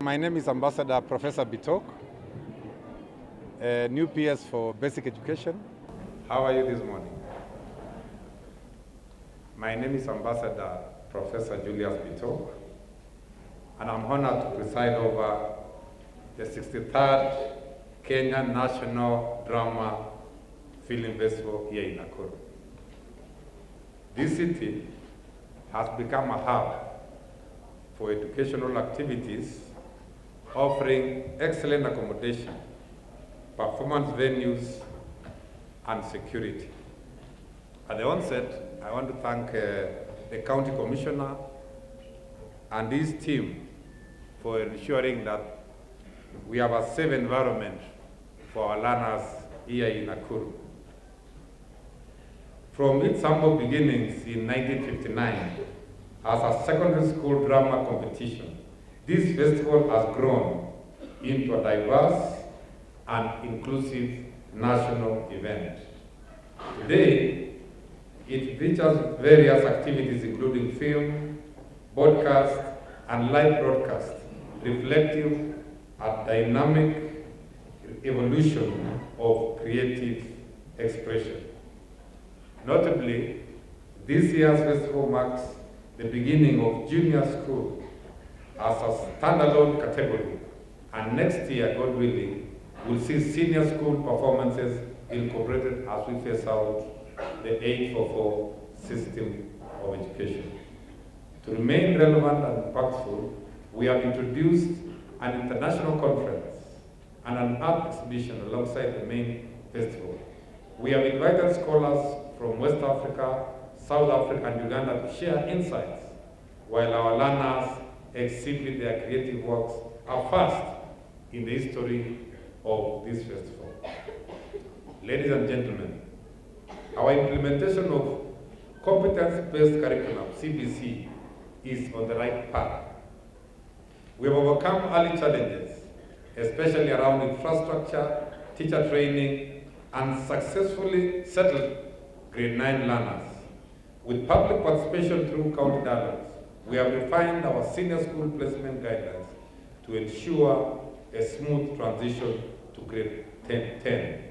My name is Ambassador Professor Bitok, new PS for Basic Education. How are you this morning? My name is Ambassador Professor Julius Bitok, and I'm honored to preside over the 63rd Kenya National Drama Film Festival here in Nakuru. This city has become a hub for educational activities, offering excellent accommodation, performance venues, and security. At the onset, I want to thank the County Commissioner and his team for ensuring that we have a safe environment for our learners here in Nakuru. From its humble beginnings in 1959 as a secondary school drama competition, this festival has grown into a diverse and inclusive national event. Today, it features various activities including film, broadcast, and live broadcast, reflecting a dynamic evolution of creative expression. Notably, this year's festival marks the beginning of junior school as a standalone category, and next year, God willing, we'll see senior school performances incorporated as we phase out the 844 system of education. To remain relevant and impactful, we have introduced an international conference and an art exhibition alongside the main festival. We have invited scholars from West Africa, South Africa, and Uganda to share insights, while our learners exhibit their creative works are first in the history of this festival. Ladies and gentlemen, our implementation of competence-based curriculum, CBC, is on the right path. We have overcome early challenges, especially around infrastructure, teacher training, and successfully settled grade 9 learners. With public participation through county dialogues, we have refined our senior school placement guidelines to ensure a smooth transition to grade 10.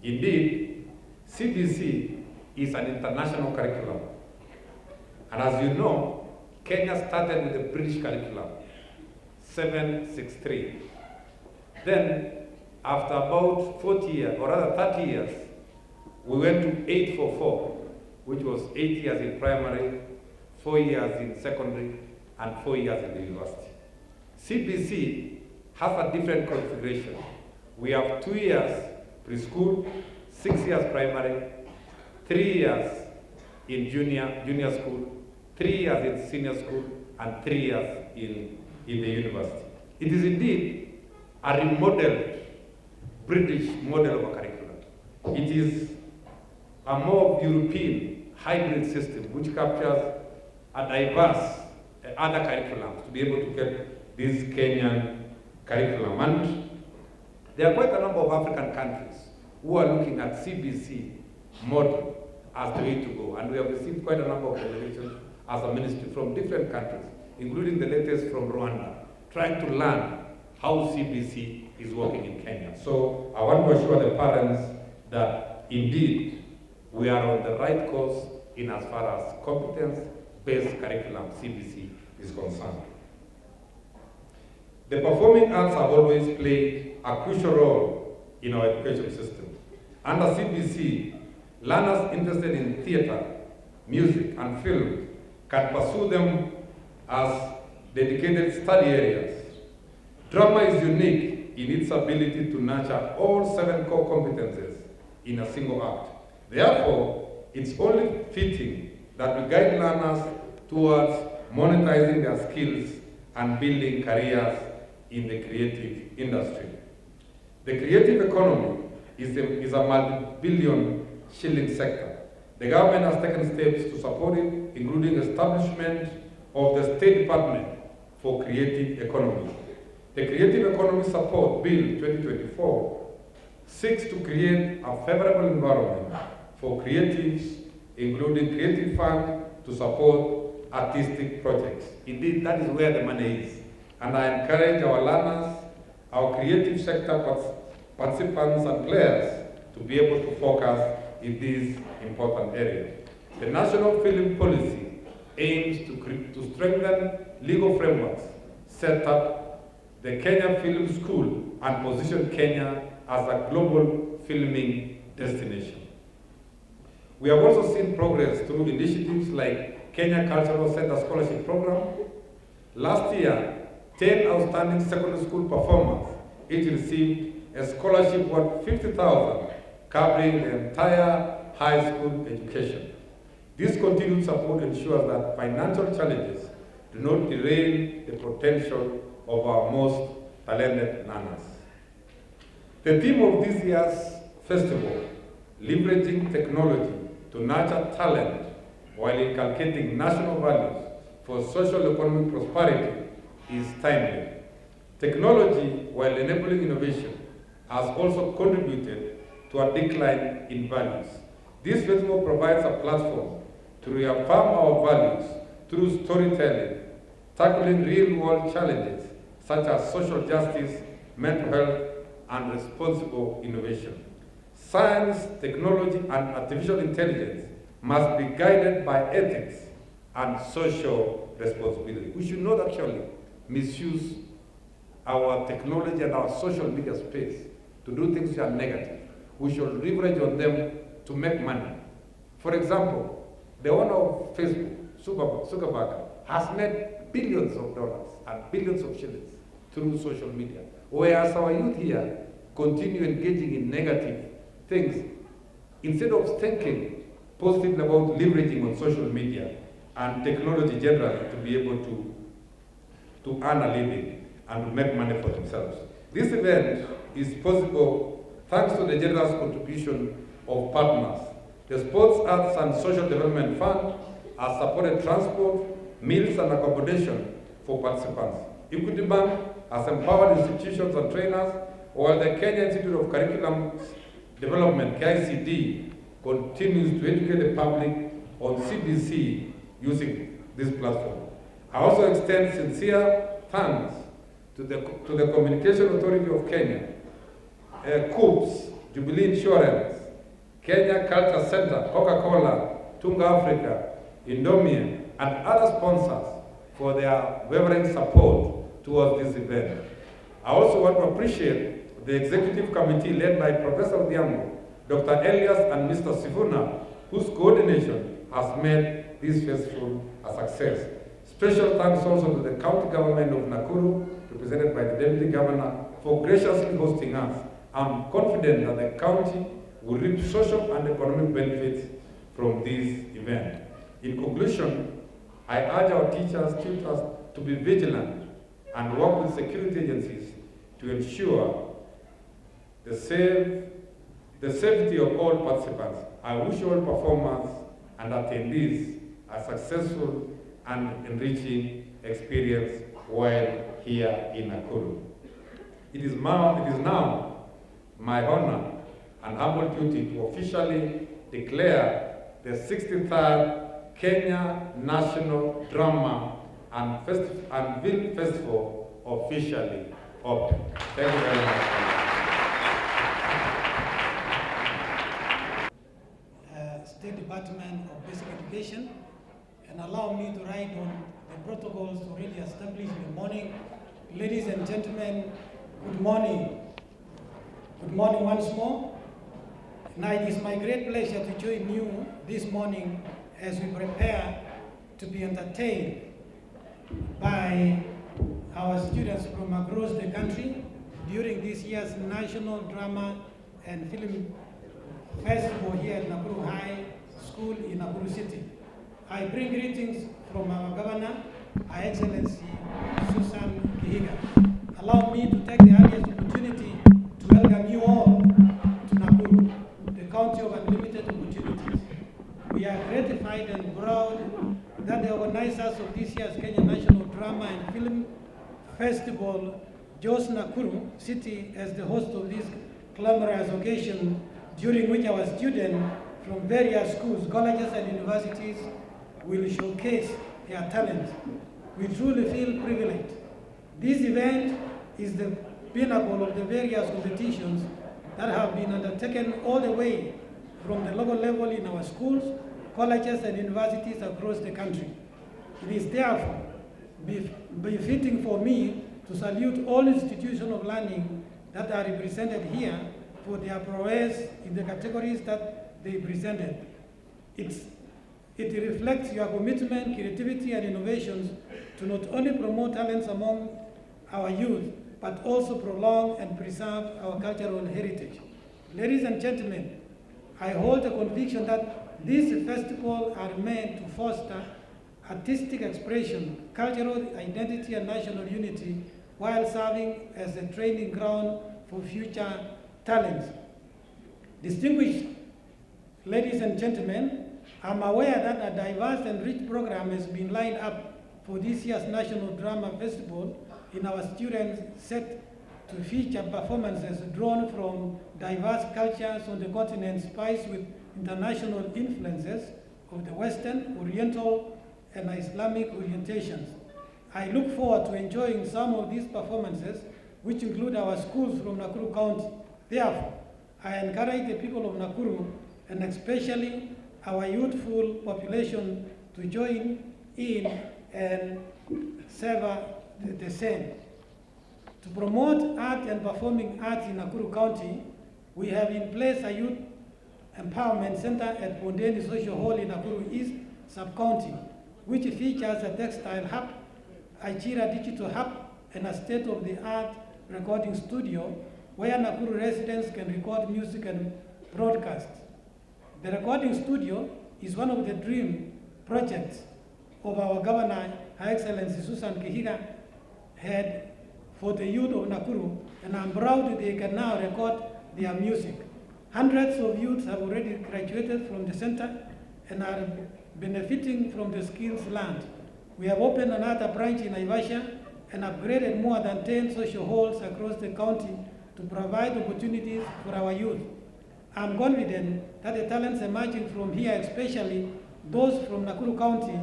Indeed, CBC is an international curriculum. And as you know, Kenya started with the British curriculum, 763. Then, after about 40 years, or rather 30 years, we went to 844, which was 8 years in primary, 4 years in secondary, and 4 years in the university. CBC has a different configuration. We have 2 years preschool, 6 years primary, 3 years in junior school, 3 years in senior school, and 3 years in the university. It is indeed a remodeled British model of a curriculum. It is a more European hybrid system which captures a diverse other curriculums to be able to get this Kenyan curriculum. And there are quite a number of African countries who are looking at CBC model as the way to go. And we have received quite a number of delegations as a ministry from different countries, including the latest from Rwanda, trying to learn how CBC is working in Kenya. So I want to assure the parents that indeed we are on the right course in as far as competence-based curriculum, CBC, is concerned. The performing arts have always played a crucial role in our education system. Under CBC, learners interested in theater, music, and film can pursue them as dedicated study areas. Drama is unique in its ability to nurture all 7 core competences in a single act. Therefore, it's only fitting that we guide learners towards monetizing their skills and building careers in the creative industry. The creative economy is a multi-billion shilling sector. The government has taken steps to support it, including establishment of the State Department for Creative Economy. The Creative Economy Support Bill 2024 seeks to create a favorable environment for creatives, including creative fund to support artistic projects. Indeed, that is where the money is. and I encourage our learners, our creative sector participants and players to be able to focus in these important areas. The National Film Policy aims to strengthen legal frameworks, set up the Kenya Film School, and position Kenya as a global filming destination. We have also seen progress through initiatives like Kenya Cultural Center Scholarship Program. Last year, 10 outstanding secondary school performers each received a scholarship worth 50,000, covering the entire high school education. This continued support ensures that financial challenges do not derail the potential of our most talented learners. The theme of this year's festival, leveraging technology to nurture talent while inculcating national values for social economic prosperity, is timely. Technology, while enabling innovation, has also contributed to a decline in values. This festival provides a platform to reaffirm our values through storytelling, tackling real-world challenges such as social justice, mental health, and responsible innovation. Science, technology, and artificial intelligence must be guided by ethics and social responsibility. We should not actually misuse our technology and our social media space to do things that are negative. We should leverage on them to make money. For example, the owner of Facebook, Zuckerberg, has made billions of dollars and billions of shillings through social media, whereas our youth here continue engaging in negative things instead of thinking positively about leveraging on social media and technology generally to be able to earn a living and to make money for themselves. This event is possible thanks to the generous contribution of partners. The Sports, Arts and Social Development Fund has supported transport, meals and accommodation for participants. Equity Bank has empowered institutions and trainers, while the Kenya Institute of Curriculum Development, KICD, continues to educate the public on CBC using this platform. I also extend sincere thanks to the Communication Authority of Kenya, COOPS, Jubilee Insurance, Kenya Culture Center, Coca-Cola, Tunga Africa, Indomie, and other sponsors for their unwavering support towards this event. I also want to appreciate the executive committee led by Professor Odhiambo, Dr. Elias, and Mr. Sifuna, whose coordination has made this festival a success. Special thanks also to the county government of Nakuru, represented by the Deputy Governor, for graciously hosting us. I'm confident that the county will reap social and economic benefits from this event. In conclusion, I urge our teachers, tutors to be vigilant and work with security agencies to ensure the safety of all participants. I wish all performers and attendees a successful and enriching experience while here in Nakuru. It is now my honor and humble duty to officially declare the 63rd Kenya National Drama and Film Festival officially open. Thank you very much. State Department of Basic Education, and allow me to write on the protocols already established in the morning. Ladies and gentlemen, good morning. Good morning once more. Now it is my great pleasure to join you this morning as we prepare to be entertained by our students from across the country during this year's National Drama and Film Festival here at Nakuru High School in Nakuru City. I bring greetings from our Governor, Her Excellency Susan Kihiga. Allow me to take the earliest opportunity to welcome you all to Nakuru, the county of unlimited opportunities. We are gratified and proud that the organizers of this year's Kenya National Drama and Film Festival chose Nakuru City as the host of this glamorous occasion, during which our students from various schools, colleges, and universities will showcase their talents. We truly feel privileged This event is the pinnacle of the various competitions that have been undertaken all the way from the local level in our schools, colleges, and universities across the country. It is therefore befitting for me to salute all institutions of learning that are represented here for their prowess in the categories that they presented. It reflects your commitment, creativity, and innovations to not only promote talents among our youth, but also prolong and preserve our cultural heritage. Ladies and gentlemen, I hold the conviction that these festivals are meant to foster artistic expression, cultural identity, and national unity, while serving as a training ground for future talents. Distinguished ladies and gentlemen, I'm aware that a diverse and rich program has been lined up for this year's National Drama Festival in our students set to feature performances drawn from diverse cultures on the continent, spiced with international influences of the Western, Oriental, and Islamic orientations. I look forward to enjoying some of these performances, which include our schools from Nakuru County. Therefore, I encourage the people of Nakuru, and especially our youthful population, to join in and savor the same. To promote art and performing arts in Nakuru County, we have in place a youth empowerment center at Bondeni Social Hall in Nakuru East Sub-County, which features a textile hub, a Jira digital hub, and a state-of-the-art recording studio where Nakuru residents can record music and broadcast. The recording studio is one of the dream projects of our Governor, Her Excellency Susan Kehiga, had for the youth of Nakuru, and I'm proud they can now record their music. Hundreds of youths have already graduated from the center and are benefiting from the skills learned. We have opened another branch in Naivasha and upgraded more than 10 social halls across the county to provide opportunities for our youth. I'm confident that the talents emerging from here, especially those from Nakuru County,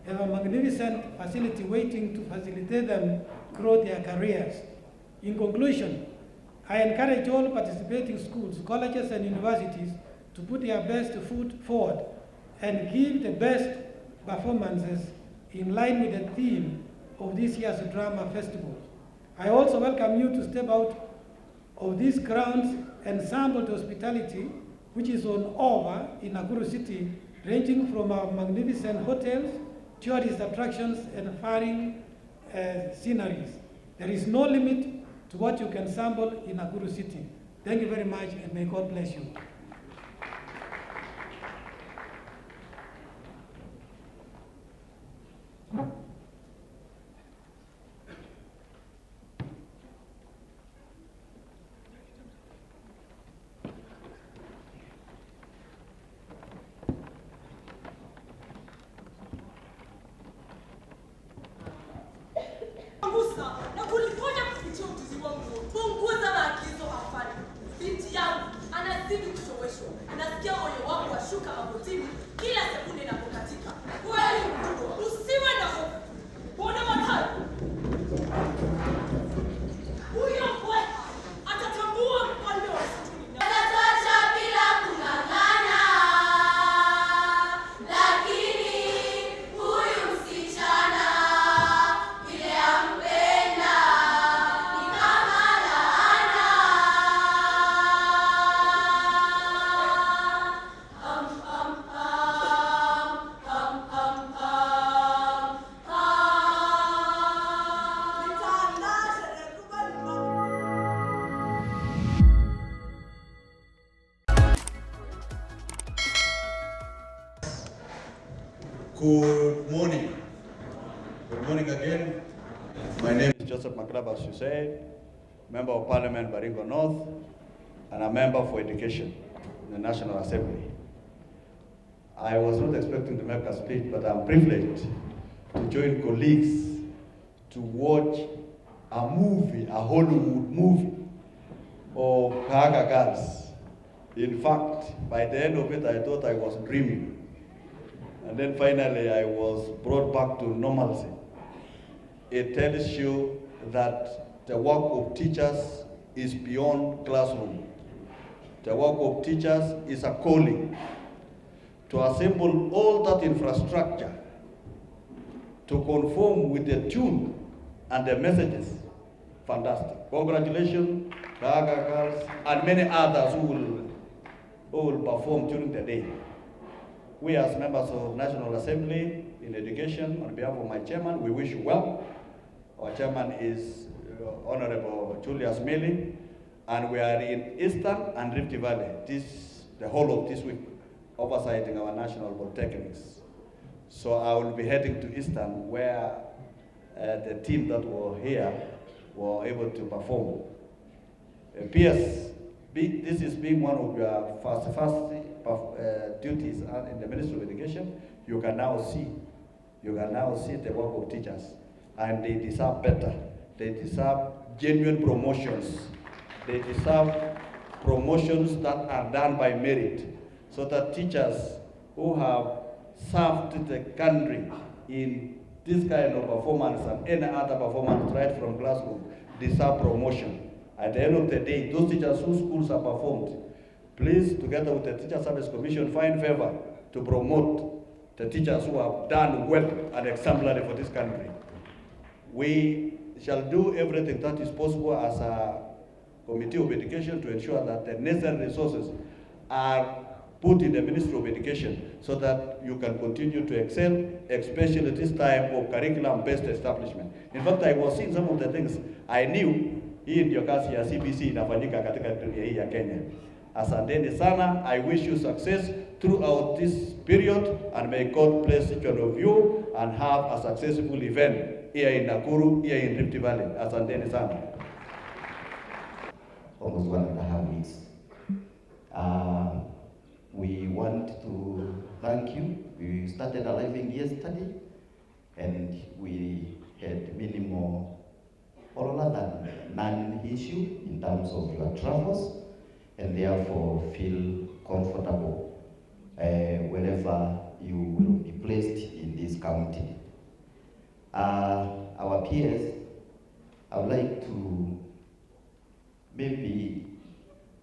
have a magnificent facility waiting to facilitate them grow their careers. In conclusion, I encourage all participating schools, colleges, and universities to put their best foot forward and give the best performances in line with the theme of this year's drama festival. I also welcome you to step out of these grounds and sample the hospitality which is on offer in Nakuru City, ranging from our magnificent hotels, tourist attractions, and faring sceneries. There is no limit to what you can sample in Nakuru City. Thank you very much, and may God bless you. Na kuliponya kupitia ujuzi wangu, punguza maagizo hafani. Binti yangu anazidi kuchoweshwa. Nasikia moyo wangu washuka magotini kila sekunde inapokatika. Kweli mkubwa, usiwe na hofu. Mbona matatu? Huyo mbweha atatambua mfalme wa msituni. Atatuacha bila kung'ang'ana. Lakini huyu msichana vile ampenda ni kama laana. Good morning. Good morning again. My name is Joseph Maklaba, as you said, Member of Parliament, Baringo North, and a member for education in the National Assembly. I was not expecting to make a speech, but I'm privileged to join colleagues to watch a movie, a Hollywood movie of Kaga Girls. In fact, by the end of it, I thought I was dreaming. And then finally, I was brought back to normalcy. It tells you that the work of teachers is beyond classroom. The work of teachers is a calling to assemble all that infrastructure to conform with the tune and the messages. Fantastic. Congratulations, Gaga girls, and many others who will perform during the day. We as members of National Assembly in Education, on behalf of my chairman, we wish you well. Our chairman is Honorable Julius Meli, and we are in Eastern and Rift Valley the whole of this week, oversighting our national polytechnics. So I will be heading to Eastern, where the team that were here were able to perform. PS, this is being one of your first duties in the Ministry of Education. You can now see the work of teachers, and they deserve better. They deserve genuine promotions. They deserve promotions that are done by merit, so that teachers who have served the country in this kind of performance and any other performance right from classroom deserve promotion. At the end of the day, those teachers whose schools are performed, please, together with the Teacher Service Commission, find favor to promote the teachers who have done well and exemplary for this country. We shall do everything that is possible as a Committee of Education to ensure that the necessary resources are put in the Ministry of Education so that you can continue to excel, especially this time of curriculum-based establishment. In fact, I was seeing some of the things I knew hii ndio kazi ya CBC inafanyika katika dunia hii ya Kenya. Asanteni sana. I wish you success throughout this period, and may God bless each one of you and have a successful event here in Nakuru, here in Rift Valley. Asanteni sana. Almost 1.5 weeks. We want to thank you. We started arriving yesterday, and we had minimal or rather non-issue in terms of your travels, and therefore feel comfortable wherever you will be placed in this county. Our peers, I would like to maybe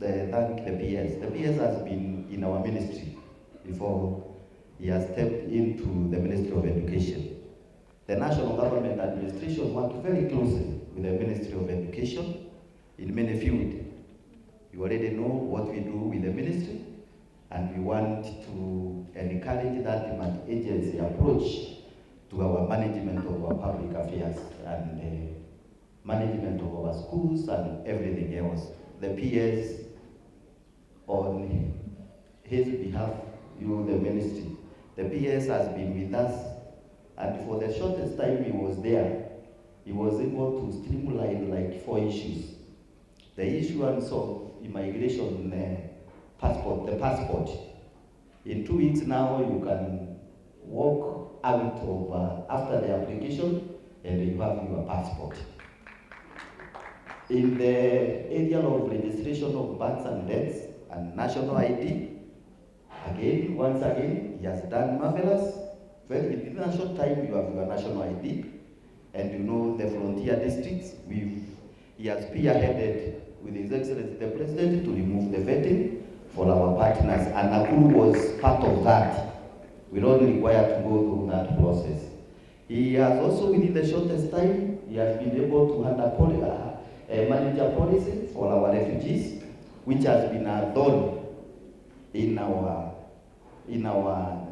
thank the PS. The PS has been in our ministry before he has stepped into the Ministry of Education. The national government administration worked very closely with the Ministry of Education in many fields. You already know what we do with the ministry, and we want to encourage that multi-agency approach to our management of our public affairs and management of our schools and everything else. The PS, on his behalf, you, the ministry, the PS has been with us, and for the shortest time he was there, he was able to streamline like 4 issues. The issuance of immigration passport, the passport. In 2 weeks now, you can walk out of after the application, and you have your passport. In the area of registration of births and deaths and national ID, again, once again, he has done marvelous. Very in a short time, you have your national ID, and you know the frontier districts. He has spearheaded with His Excellency the President to remove the vetting for our partners, and Nakuru was part of that. We're only required to go through that process. He has also, within the shortest time, he has been able to handle manage a policy for our refugees, which has been a thorn in our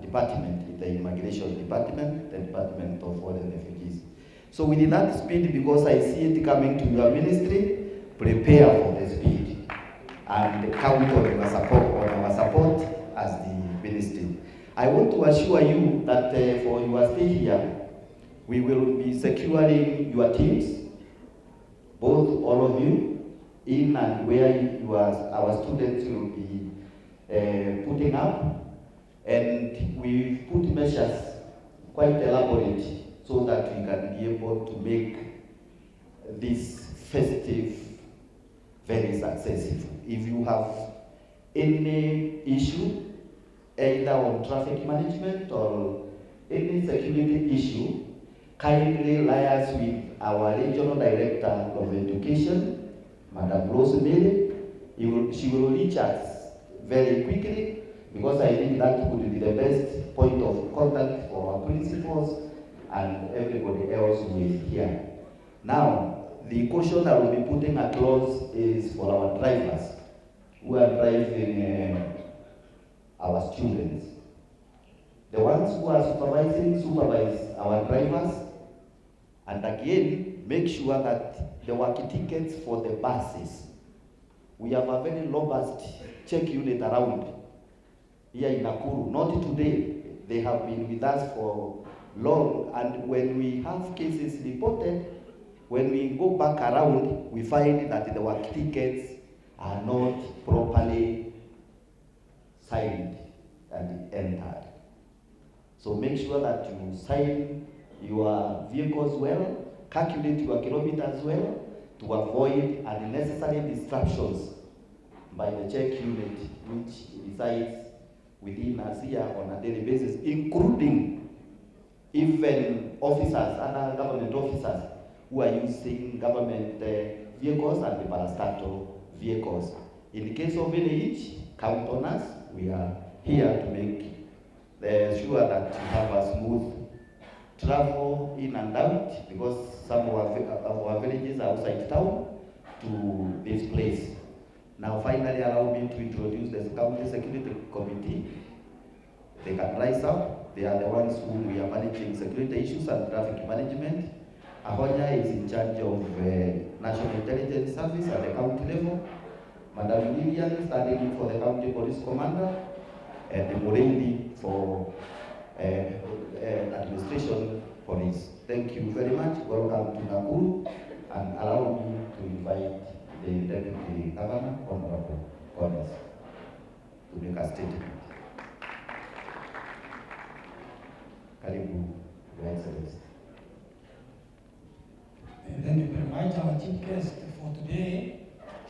department, the immigration department, the Department of Foreign Refugees. So within that speed, because I see it coming to your ministry, prepare for the speed and count on your support, as the ministry. I want to assure you that for your stay here, we will be securing your teams, both all of you, in and where our students will be putting up, and we've put measures quite elaborate so that we can be able to make this festive very successful. If you have any issue, either on traffic management or any security issue, kindly liaise with our Regional Director of Education, Madam Rosemary. She will reach us very quickly, because I think that would be the best point of contact for our principals and everybody else who is here. Now, the caution I will be putting across is for our drivers who are driving our students. The ones who are supervise our drivers, and again, make sure that the working tickets for the buses. We have a very robust check unit around here in Nakuru. Not today, they have been with us for long, and when we have cases reported, when we go back around, we find that the work tickets are not properly signed and entered. So make sure that you sign your vehicles well, calculate your kilometers well, to avoid unnecessary disruptions by the check unit which resides within us here on a daily basis, including even officers, other government officers who are using government vehicles and the parastatal vehicles. In the case of any hitch, count on us. We are here to make sure that you have a smooth travel in and out, because some of our villages are outside town to this place. Now finally, allow me to introduce the County Security Committee. They can rise up. They are the ones who we are managing security issues and traffic management. Ahonya is in charge of National Intelligence Service at the county level. Madam Lillian standing in for the County Police Commander, and Murendi for Administration Police. Thank you very much. Welcome to Nakuru, and allow me to invite the Deputy Governor, Honorable Collins, to make a statement. Karibu, Your Excellency. Thank you very much. Our chief guest for today